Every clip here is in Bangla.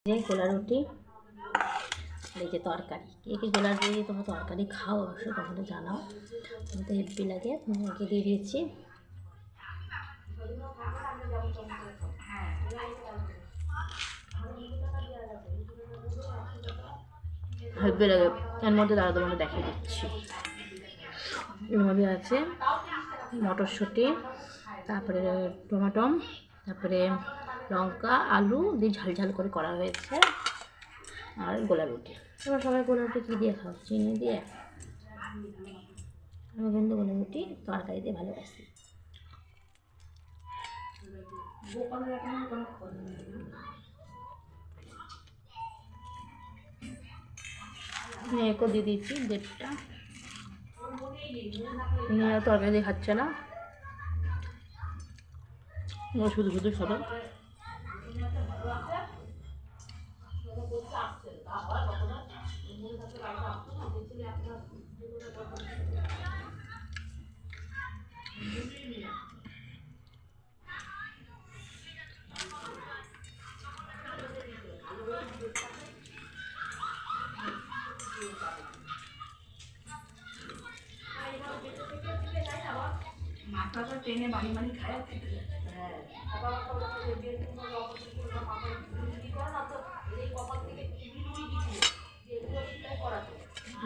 যে গোলা রুটি এই যে তরকারি, কে কে গোলা রুটি দিয়ে তোমরা তরকারি খাও অবশ্যই কখনো জানাও, আমি তো হেব্বি লাগে। একে দিয়ে দিয়েছি হেব্বি লাগে। এর মধ্যে দাঁড়া তোমাকে দেখিয়ে দিচ্ছি, এর মধ্যে আছে মটরশুঁটি, তারপরে টমেটো, তারপরে লঙ্কা আলু দিয়ে ঝাল ঝাল করে করা হয়েছে, আর গোলা রুটি। এবার সবাই গোলা রুটি কী দিয়ে খাও? চিনি দিয়ে। আমি কিন্তু গোলা রুটি তরকারি দিয়ে ভালোবাসি। মেয়েকেও দিয়ে দিয়েছি 1.5টা, তরকারি দিয়ে খাচ্ছে না, শুধু শুধু খাবে। মাথাটা টেনে বাড়ি বাড়ি খায়।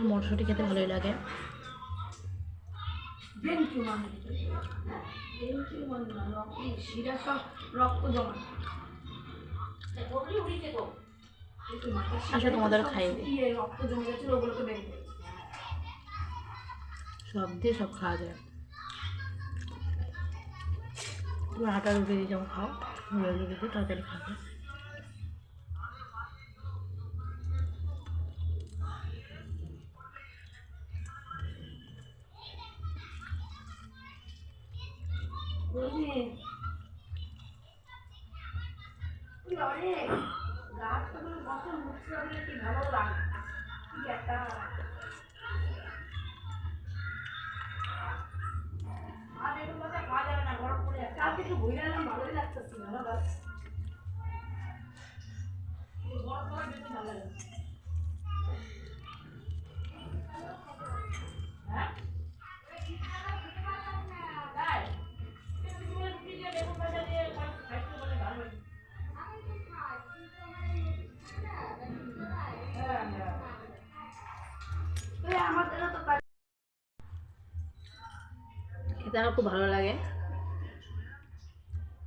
মটরশুঁটি খেতে ভালোই লাগে। আচ্ছা তোমাদের খাই সব দিয়ে সব খাওয়া যায়। তুমি আটা রুটি দিয়ে যেমন খাও, রুটি দিয়ে তরকারি খাবে। খেতে আমার খুব ভালো লাগে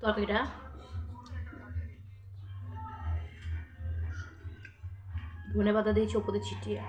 তরকারিটা। ধনে পাতা দিয়েছি ওপরে ছিটিয়ে।